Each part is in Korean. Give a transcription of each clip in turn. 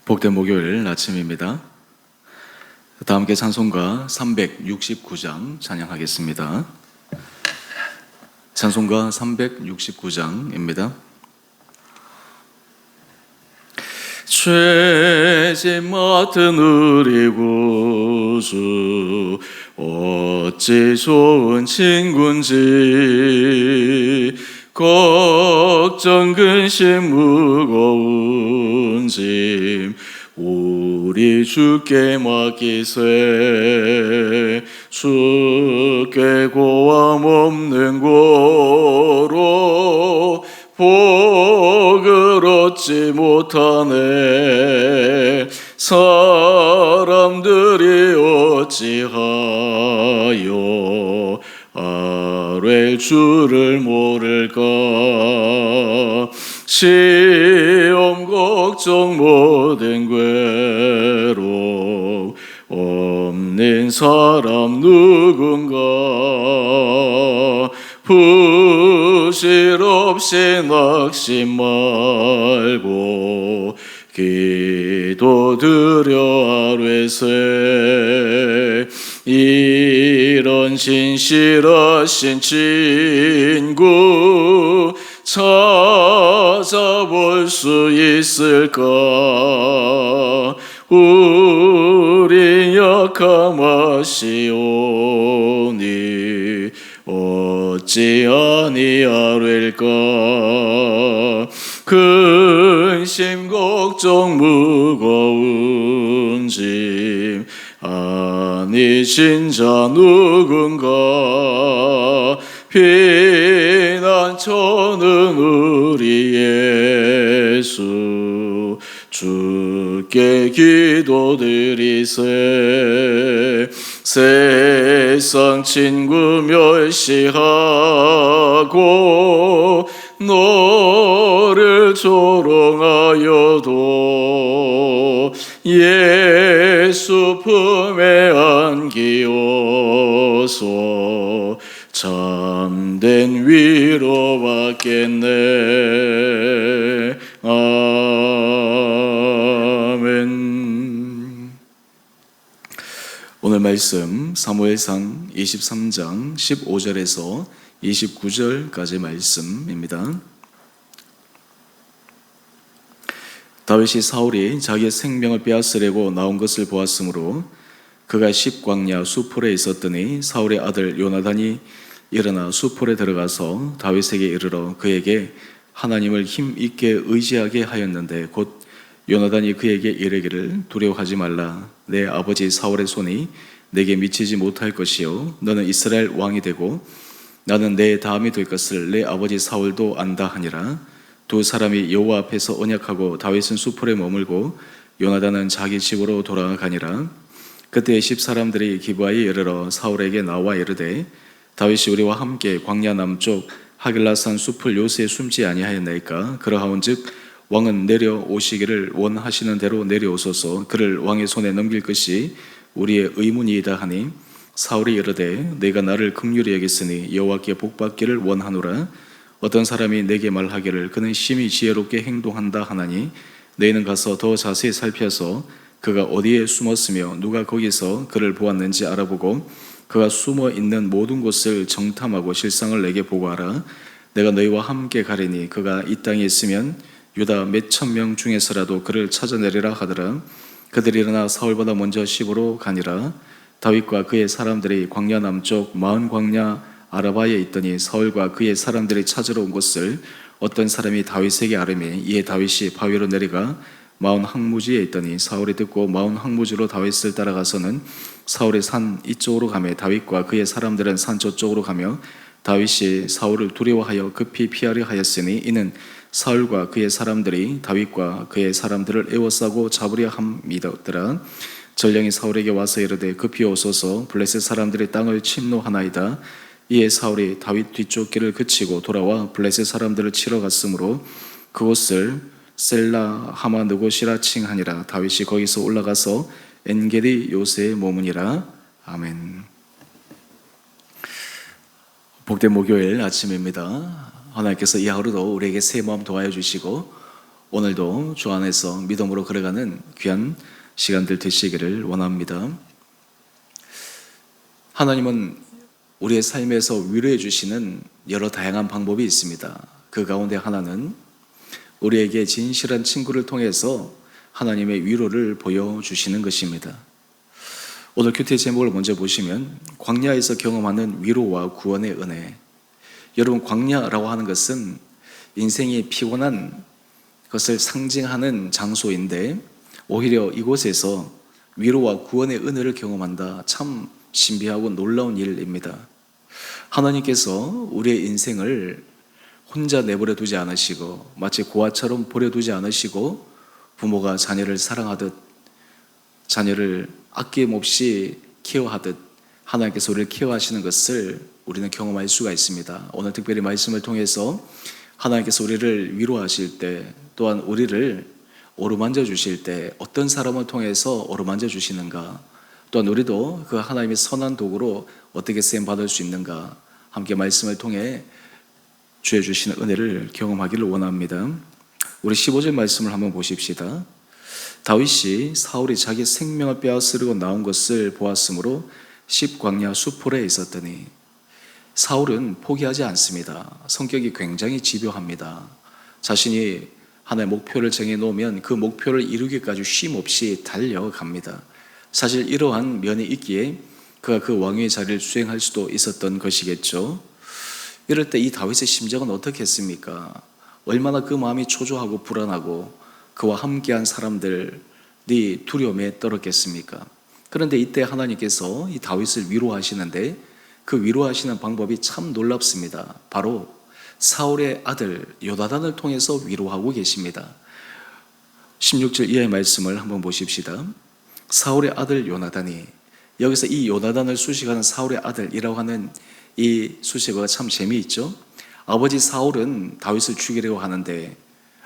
복된 목요일 아침입니다. 다 함께 찬송가 369장 찬양하겠습니다. 찬송가 369장입니다. 죄짐 맡은 우리 구주 어찌 좋은 친구인지, 걱정 근심 무거운 짐 우리 주께 맡기세. 주께 고함 없는 고로 복을 얻지 못하네. 사람들이 어찌하여 아뢰 주를 모를까. 시험 걱정 모든 괴로움 없는 사람 누군가. 부실 없이 낙심 말고 기도드려 아뢰세. 이런 신실하신 친구 찾아볼 수 있을까. 우리 약함하시오니 어찌 아니하릴까. 근심 걱정 무거운 짐 아니신 자 누군가. 피난처는 우리 예수 주께 기도드리세. 세상 친구 멸시하고 너를 조롱하여도 예수 품에 안기어서 참된 위로 받겠네. 아멘. 오늘 말씀 사무엘상 23장 15절에서 29절까지 말씀입니다. 다윗이 사울이 자기의 생명을 빼앗으려고 나온 것을 보았으므로 그가 십광야 수풀에 있었더니 사울의 아들 요나단이 일어나 수풀에 들어가서 다윗에게 이르러 그에게 하나님을 힘있게 의지하게 하였는데, 곧 요나단이 그에게 이르기를 두려워하지 말라. 내 아버지 사울의 손이 내게 미치지 못할 것이요 너는 이스라엘 왕이 되고 나는 내 다음이 될 것을 내 아버지 사울도 안다 하니라. 두 사람이 여호와 앞에서 언약하고 다윗은 수풀에 머물고 요나단은 자기 집으로 돌아가니라. 그때 십 사람들이 기브아에 이르러 사울에게 나와 이르되 다윗이 우리와 함께 광야 남쪽 하길라산 숲을 요새에 숨지 아니하였나이까. 그러하온즉 왕은 내려오시기를 원하시는 대로 내려오소서. 그를 왕의 손에 넘길 것이 우리의 의문이이다 하니, 사울이 이르되 내가 나를 긍휼히 여겼으니 여호와께 복받기를 원하노라. 어떤 사람이 내게 말하기를 그는 심히 지혜롭게 행동한다 하나니, 너희는 가서 더 자세히 살펴서 그가 어디에 숨었으며 누가 거기서 그를 보았는지 알아보고 그가 숨어 있는 모든 곳을 정탐하고 실상을 내게 보고하라. 내가 너희와 함께 가리니 그가 이 땅에 있으면 유다 몇 천 명 중에서라도 그를 찾아내리라 하더라. 그들이 일어나 사울보다 먼저 시부로 가니라. 다윗과 그의 사람들이 광야 남쪽 마흔 광야 아라바에 있더니 사울과 그의 사람들이 찾으러 온 것을 어떤 사람이 다윗에게 아뢰매, 이에 다윗이 바위로 내려가 마온 항무지에 있더니 사울이 듣고 마온 항무지로 다윗을 따라가서는 사울의 산 이쪽으로 가며 다윗과 그의 사람들은 산 저쪽으로 가며 다윗이 사울을 두려워하여 급히 피하려 하였으니, 이는 사울과 그의 사람들이 다윗과 그의 사람들을 에워싸고 잡으려 함이더라. 전령이 사울에게 와서 이르되 급히 오소서. 블레셋 사람들이 땅을 침노하나이다. 이에 사울이 다윗 뒤쪽 길을 그치고 돌아와 블레셋 사람들을 치러 갔으므로 그곳을 셀라 하마 느곳이라 칭하니라. 다윗이 거기서 올라가서 엔게디 요새에 머무니라. 아멘. 복된 목요일 아침입니다. 하나님께서 이 하루도 우리에게 새 마음 도와주시고 오늘도 주 안에서 믿음으로 걸어가는 귀한 시간들 되시기를 원합니다. 하나님은 우리의 삶에서 위로해 주시는 여러 다양한 방법이 있습니다. 그 가운데 하나는 우리에게 진실한 친구를 통해서 하나님의 위로를 보여주시는 것입니다. 오늘 큐티의 제목을 먼저 보시면 광야에서 경험하는 위로와 구원의 은혜. 여러분, 광야라고 하는 것은 인생이 피곤한 것을 상징하는 장소인데 오히려 이곳에서 위로와 구원의 은혜를 경험한다. 참 신비하고 놀라운 일입니다. 하나님께서 우리의 인생을 혼자 내버려 두지 않으시고 마치 고아처럼 버려두지 않으시고 부모가 자녀를 사랑하듯 자녀를 아낌없이 케어하듯 하나님께서 우리를 케어하시는 것을 우리는 경험할 수가 있습니다. 오늘 특별히 말씀을 통해서 하나님께서 우리를 위로하실 때, 또한 우리를 어루만져 주실 때 어떤 사람을 통해서 어루만져 주시는가, 또한 우리도 그 하나님의 선한 도구로 어떻게 쓰임받을 수 있는가, 함께 말씀을 통해 주해 주시는 은혜를 경험하기를 원합니다. 우리 15절 말씀을 한번 보십시다. 다윗이 사울이 자기 생명을 빼앗으려고 나온 것을 보았으므로 십광야 수풀에 있었더니. 사울은 포기하지 않습니다. 성격이 굉장히 집요합니다. 자신이 하나의 목표를 정해놓으면 그 목표를 이루기까지 쉼 없이 달려갑니다. 사실 이러한 면이 있기에 그가 그 왕위의 자리를 수행할 수도 있었던 것이겠죠. 이럴 때 이 다윗의 심정은 어떻겠습니까? 얼마나 그 마음이 초조하고 불안하고 그와 함께한 사람들이 두려움에 떨었겠습니까? 그런데 이때 하나님께서 이 다윗을 위로하시는데 그 위로하시는 방법이 참 놀랍습니다. 바로 사울의 아들 요나단을 통해서 위로하고 계십니다. 16절 이하의 말씀을 한번 보십시다. 사울의 아들 요나단이, 여기서 이 요나단을 수식하는 사울의 아들이라고 하는 이 수식어가 참 재미있죠. 아버지 사울은 다윗을 죽이려고 하는데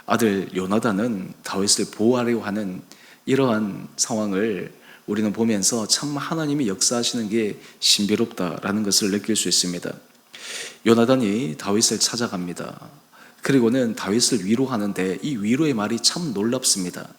아들 요나단은 다윗을 보호하려고 하는 이러한 상황을 우리는 보면서 참 하나님이 역사하시는 게 신비롭다라는 것을 느낄 수 있습니다. 요나단이 다윗을 찾아갑니다. 그리고는 다윗을 위로하는데 이 위로의 말이 참 놀랍습니다.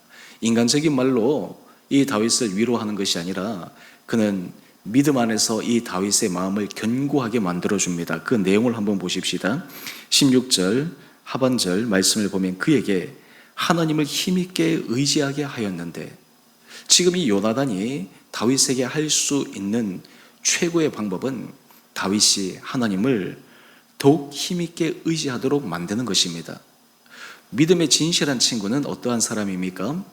인간적인 말로 이 다윗을 위로하는 것이 아니라 그는 믿음 안에서 이 다윗의 마음을 견고하게 만들어줍니다. 그 내용을 한번 보십시다. 16절 하반절 말씀을 보면 그에게 하나님을 힘있게 의지하게 하였는데, 지금 이 요나단이 다윗에게 할 수 있는 최고의 방법은 다윗이 하나님을 더욱 힘있게 의지하도록 만드는 것입니다. 믿음의 진실한 친구는 어떠한 사람입니까?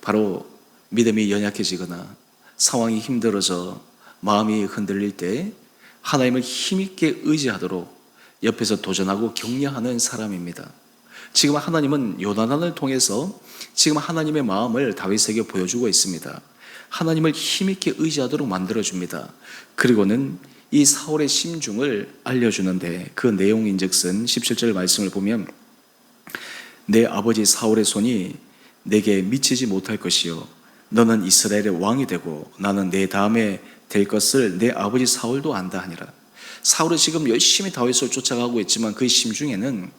바로 믿음이 연약해지거나 상황이 힘들어져 마음이 흔들릴 때 하나님을 힘있게 의지하도록 옆에서 도전하고 격려하는 사람입니다. 지금 하나님은 요나단을 통해서 지금 하나님의 마음을 다윗에게 보여주고 있습니다. 하나님을 힘있게 의지하도록 만들어줍니다. 그리고는 이 사울의 심중을 알려주는데 그 내용인즉슨 17절 말씀을 보면 내 아버지 사울의 손이 내게 미치지 못할 것이요 너는 이스라엘의 왕이 되고 나는 내 다음에 될 것을 내 아버지 사울도 안다 하니라. 사울은 지금 열심히 다윗을 쫓아가고 있지만 그 심중에는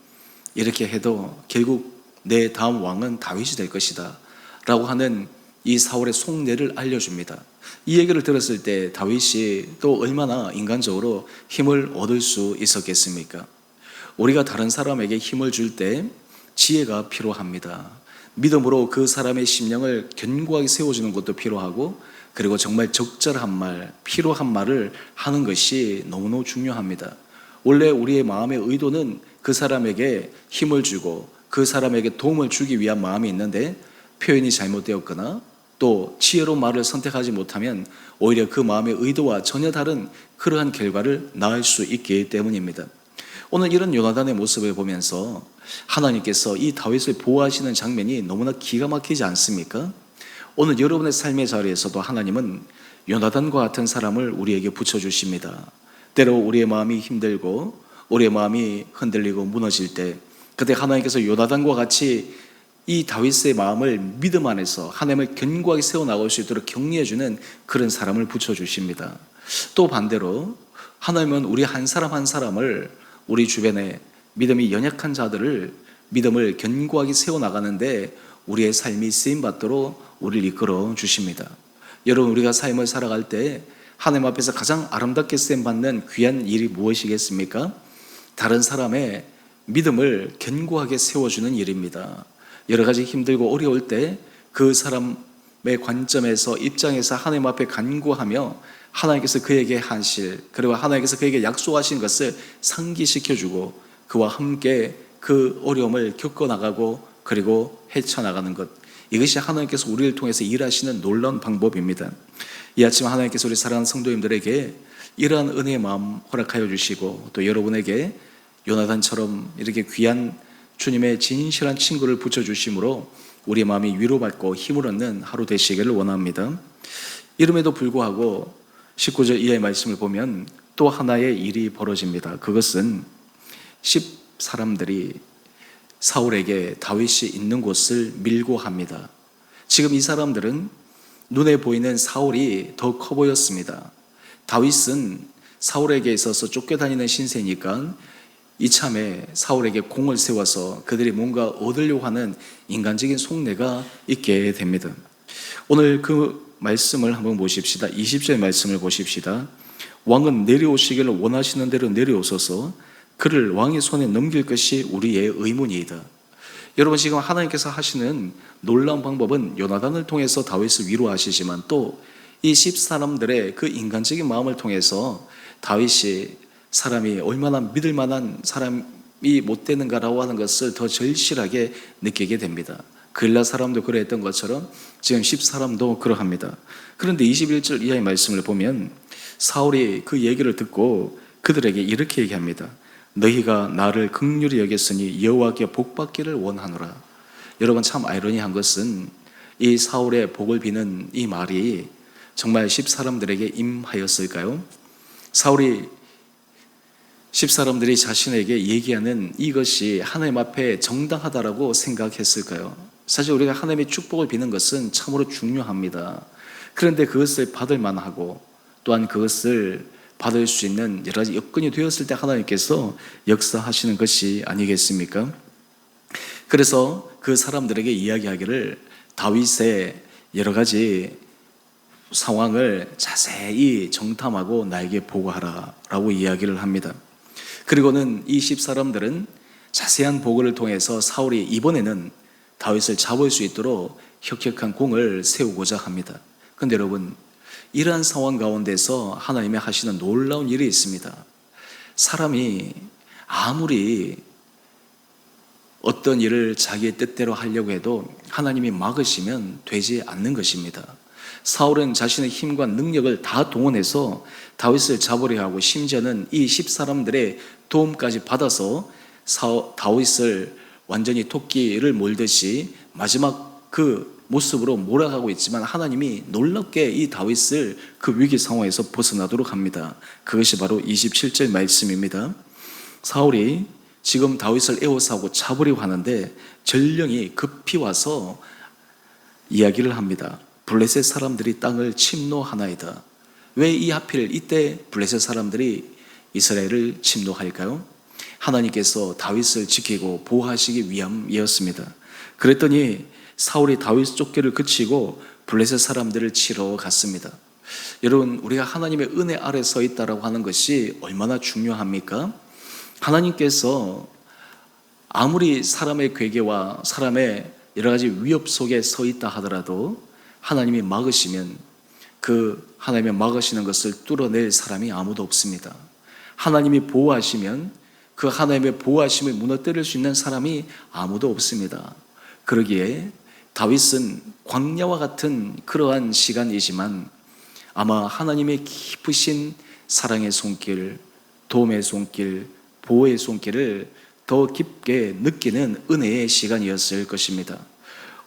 이렇게 해도 결국 내 다음 왕은 다윗이 될 것이다 라고 하는 이 사울의 속내를 알려줍니다. 이 얘기를 들었을 때 다윗이 또 얼마나 인간적으로 힘을 얻을 수 있었겠습니까? 우리가 다른 사람에게 힘을 줄 때 지혜가 필요합니다. 믿음으로 그 사람의 심령을 견고하게 세워주는 것도 필요하고, 그리고 정말 적절한 말, 필요한 말을 하는 것이 너무너무 중요합니다. 원래 우리의 마음의 의도는 그 사람에게 힘을 주고 그 사람에게 도움을 주기 위한 마음이 있는데 표현이 잘못되었거나 또 지혜로운 말을 선택하지 못하면 오히려 그 마음의 의도와 전혀 다른 그러한 결과를 낳을 수 있기 때문입니다. 오늘 이런 요나단의 모습을 보면서 하나님께서 이 다윗을 보호하시는 장면이 너무나 기가 막히지 않습니까? 오늘 여러분의 삶의 자리에서도 하나님은 요나단과 같은 사람을 우리에게 붙여주십니다. 때로 우리의 마음이 힘들고 우리의 마음이 흔들리고 무너질 때 그때 하나님께서 요나단과 같이 이 다윗의 마음을 믿음 안에서 하나님을 견고하게 세워나갈 수 있도록 격려해주는 그런 사람을 붙여주십니다. 또 반대로 하나님은 우리 한 사람 한 사람을, 우리 주변에 믿음이 연약한 자들을 믿음을 견고하게 세워나가는데 우리의 삶이 쓰임받도록 우리를 이끌어 주십니다. 여러분, 우리가 삶을 살아갈 때 하나님 앞에서 가장 아름답게 쓰임받는 귀한 일이 무엇이겠습니까? 다른 사람의 믿음을 견고하게 세워주는 일입니다. 여러 가지 힘들고 어려울 때 그 사람의 관점에서 입장에서 하나님 앞에 간구하며 하나님께서 그에게 하실, 그리고 하나님께서 그에게 약속하신 것을 상기시켜주고 그와 함께 그 어려움을 겪어나가고 그리고 헤쳐나가는 것, 이것이 하나님께서 우리를 통해서 일하시는 놀라운 방법입니다. 이 아침 하나님께서 우리 사랑하는 성도님들에게 이러한 은혜의 마음 허락하여 주시고, 또 여러분에게 요나단처럼 이렇게 귀한 주님의 진실한 친구를 붙여주심으로 우리의 마음이 위로받고 힘을 얻는 하루 되시기를 원합니다. 이름에도 불구하고 19절 이하의 말씀을 보면 또 하나의 일이 벌어집니다. 그것은 10사람들이 사울에게 다윗이 있는 곳을 밀고 합니다. 지금 이 사람들은 눈에 보이는 사울이 더 커 보였습니다. 다윗은 사울에게 있어서 쫓겨다니는 신세니까 이참에 사울에게 공을 세워서 그들이 뭔가 얻으려고 하는 인간적인 속내가 있게 됩니다. 오늘 그 말씀을 한번 보십시다. 20절 말씀을 보십시다. 왕은 내려오시기를 원하시는 대로 내려오소서, 그를 왕의 손에 넘길 것이 우리의 의문이이다. 여러분, 지금 하나님께서 하시는 놀라운 방법은 요나단을 통해서 다윗을 위로하시지만 또 이 10사람들의 그 인간적인 마음을 통해서 다윗이 사람이 얼마나 믿을 만한 사람이 못 되는가라고 하는 것을 더 절실하게 느끼게 됩니다. 글라 사람도 그랬던 것처럼 지금 10사람도 그러합니다. 그런데 21절 이하의 말씀을 보면 사울이 그 얘기를 듣고 그들에게 이렇게 얘기합니다. 너희가 나를 긍휼히 여겼으니 여호와께 복받기를 원하노라. 여러분, 참 아이러니한 것은 이 사울의 복을 비는 이 말이 정말 10사람들에게 임하였을까요? 사울이 10사람들이 자신에게 얘기하는 이것이 하나님 앞에 정당하다라고 생각했을까요? 사실 우리가 하나님의 축복을 비는 것은 참으로 중요합니다. 그런데 그것을 받을 만하고 또한 그것을 받을 수 있는 여러 가지 여건이 되었을 때 하나님께서 역사하시는 것이 아니겠습니까? 그래서 그 사람들에게 이야기하기를 다윗의 여러 가지 상황을 자세히 정탐하고 나에게 보고하라 라고 이야기를 합니다. 그리고는 이 10사람들은 자세한 보고를 통해서 사울이 이번에는 다윗을 잡을 수 있도록 혁혁한 공을 세우고자 합니다. 그런데 여러분, 이러한 상황 가운데서 하나님이 하시는 놀라운 일이 있습니다. 사람이 아무리 어떤 일을 자기의 뜻대로 하려고 해도 하나님이 막으시면 되지 않는 것입니다. 사울은 자신의 힘과 능력을 다 동원해서 다윗을 잡으려 하고 심지어는 이 10사람들의 도움까지 받아서 다윗을 완전히 토끼를 몰듯이 마지막 그 모습으로 몰아가고 있지만 하나님이 놀랍게 이 다윗을 그 위기 상황에서 벗어나도록 합니다. 그것이 바로 27절 말씀입니다. 사울이 지금 다윗을 에워싸고 잡으려고 하는데 전령이 급히 와서 이야기를 합니다. 블레셋 사람들이 땅을 침노하나이다. 왜 이 하필 이때 블레셋 사람들이 이스라엘을 침노할까요? 하나님께서 다윗을 지키고 보호하시기 위함이었습니다. 그랬더니 사울이 다윗 쫓기를 그치고 블레셋 사람들을 치러 갔습니다. 여러분, 우리가 하나님의 은혜 아래 서 있다라고 하는 것이 얼마나 중요합니까? 하나님께서 아무리 사람의 괴계와 사람의 여러 가지 위협 속에 서 있다 하더라도 하나님이 막으시면 그 하나님의 막으시는 것을 뚫어낼 사람이 아무도 없습니다. 하나님이 보호하시면 그 하나님의 보호하심을 무너뜨릴 수 있는 사람이 아무도 없습니다. 그러기에 다윗은 광야와 같은 그러한 시간이지만 아마 하나님의 깊으신 사랑의 손길, 도움의 손길, 보호의 손길을 더 깊게 느끼는 은혜의 시간이었을 것입니다.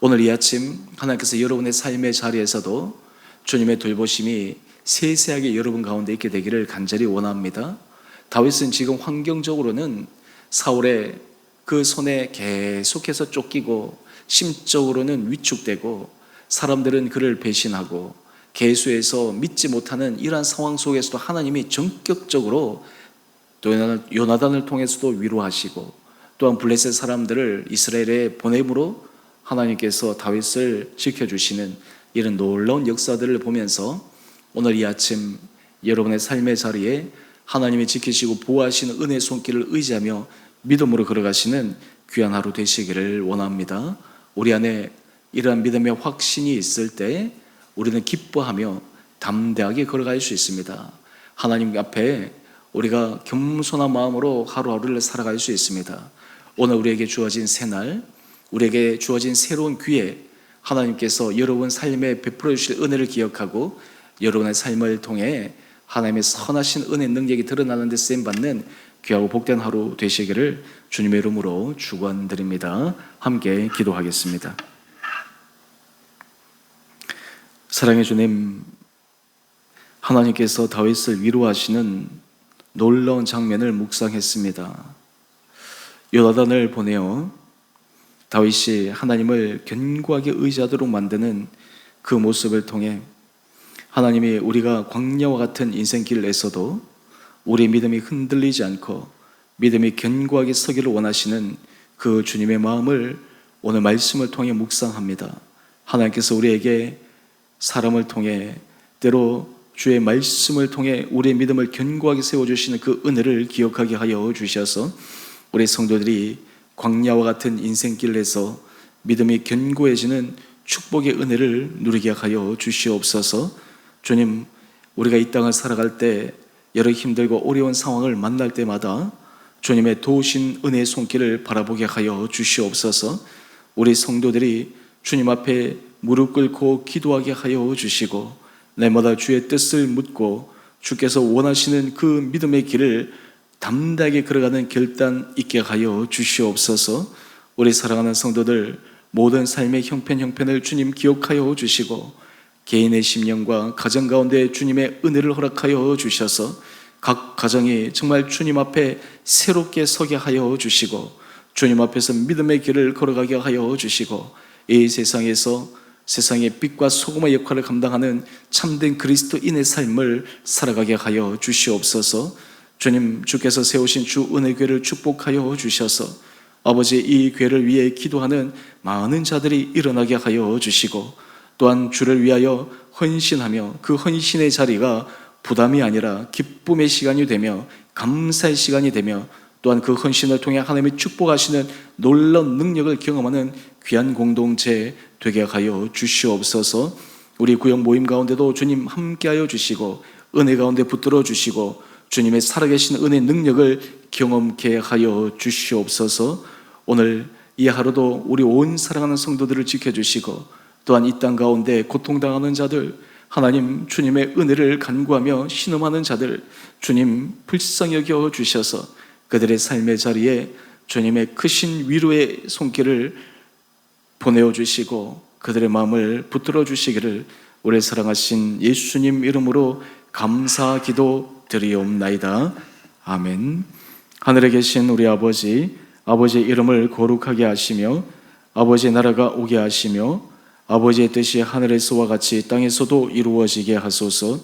오늘 이 아침 하나님께서 여러분의 삶의 자리에서도 주님의 돌보심이 세세하게 여러분 가운데 있게 되기를 간절히 원합니다. 다윗은 지금 환경적으로는 사울의 그 손에 계속해서 쫓기고 심적으로는 위축되고 사람들은 그를 배신하고 계수해서 믿지 못하는 이러한 상황 속에서도 하나님이 전격적으로 또 요나단을 통해서도 위로하시고 또한 블레셋 사람들을 이스라엘에 보냄으로 하나님께서 다윗을 지켜주시는 이런 놀라운 역사들을 보면서 오늘 이 아침 여러분의 삶의 자리에 하나님이 지키시고 보호하시는 은혜의 손길을 의지하며 믿음으로 걸어가시는 귀한 하루 되시기를 원합니다. 우리 안에 이러한 믿음의 확신이 있을 때 우리는 기뻐하며 담대하게 걸어갈 수 있습니다. 하나님 앞에 우리가 겸손한 마음으로 하루하루를 살아갈 수 있습니다. 오늘 우리에게 주어진 새날, 우리에게 주어진 새로운 기회, 하나님께서 여러분 삶에 베풀어 주실 은혜를 기억하고 여러분의 삶을 통해 하나님의 선하신 은혜 능력이 드러나는 데 쓰임받는 귀하고 복된 하루 되시기를 주님의 이름으로 축원드립니다. 함께 기도하겠습니다. 사랑의 주님, 하나님께서 다윗을 위로하시는 놀라운 장면을 묵상했습니다. 요나단을 보내어 다윗이 하나님을 견고하게 의지하도록 만드는 그 모습을 통해 하나님이 우리가 광야와 같은 인생길에서도 우리의 믿음이 흔들리지 않고 믿음이 견고하게 서기를 원하시는 그 주님의 마음을 오늘 말씀을 통해 묵상합니다. 하나님께서 우리에게 사람을 통해 때로 주의 말씀을 통해 우리의 믿음을 견고하게 세워주시는 그 은혜를 기억하게 하여 주셔서 우리 성도들이 광야와 같은 인생길에서 믿음이 견고해지는 축복의 은혜를 누리게 하여 주시옵소서. 주님, 우리가 이 땅을 살아갈 때 여러 힘들고 어려운 상황을 만날 때마다 주님의 도우신 은혜의 손길을 바라보게 하여 주시옵소서. 우리 성도들이 주님 앞에 무릎 꿇고 기도하게 하여 주시고 날마다 주의 뜻을 묻고 주께서 원하시는 그 믿음의 길을 담대하게 걸어가는 결단 있게 하여 주시옵소서. 우리 사랑하는 성도들 모든 삶의 형편을 주님 기억하여 주시고 개인의 심령과 가정 가운데 주님의 은혜를 허락하여 주셔서 각 가정이 정말 주님 앞에 새롭게 서게 하여 주시고 주님 앞에서 믿음의 길을 걸어가게 하여 주시고 이 세상에서 세상의 빛과 소금의 역할을 감당하는 참된 그리스도인의 삶을 살아가게 하여 주시옵소서. 주님, 주께서 세우신 주 은혜교회를 축복하여 주셔서 아버지 이 교회를 위해 기도하는 많은 자들이 일어나게 하여 주시고 또한 주를 위하여 헌신하며 그 헌신의 자리가 부담이 아니라 기쁨의 시간이 되며 감사의 시간이 되며 또한 그 헌신을 통해 하나님의 축복하시는 놀라운 능력을 경험하는 귀한 공동체 되게 하여 주시옵소서. 우리 구역 모임 가운데도 주님 함께하여 주시고 은혜 가운데 붙들어 주시고 주님의 살아계신 은혜 능력을 경험케 하여 주시옵소서. 오늘 이 하루도 우리 온 사랑하는 성도들을 지켜주시고 또한 이 땅 가운데 고통당하는 자들, 하나님 주님의 은혜를 간구하며 신음하는 자들 주님 불쌍히 여겨 주셔서 그들의 삶의 자리에 주님의 크신 위로의 손길을 보내어 주시고 그들의 마음을 붙들어 주시기를 우리 사랑하신 예수님 이름으로 감사 기도 드리옵나이다. 아멘. 하늘에 계신 우리 아버지, 아버지의 이름을 거룩하게 하시며 아버지의 나라가 오게 하시며 아버지의 뜻이 하늘에서와 같이 땅에서도 이루어지게 하소서.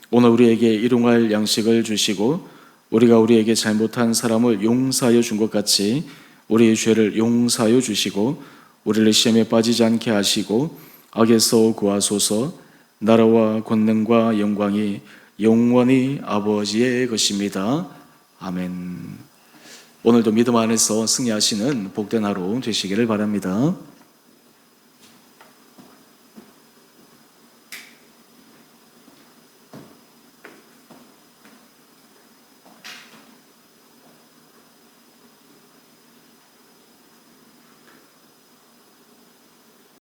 오늘 우리에게 일용할 양식을 주시고 우리가 우리에게 잘못한 사람을 용서하여 준 것 같이 우리의 죄를 용서하여 주시고 우리를 시험에 빠지지 않게 하시고 악에서 구하소서. 나라와 권능과 영광이 영원히 아버지의 것입니다. 아멘. 오늘도 믿음 안에서 승리하시는 복된 하루 되시기를 바랍니다.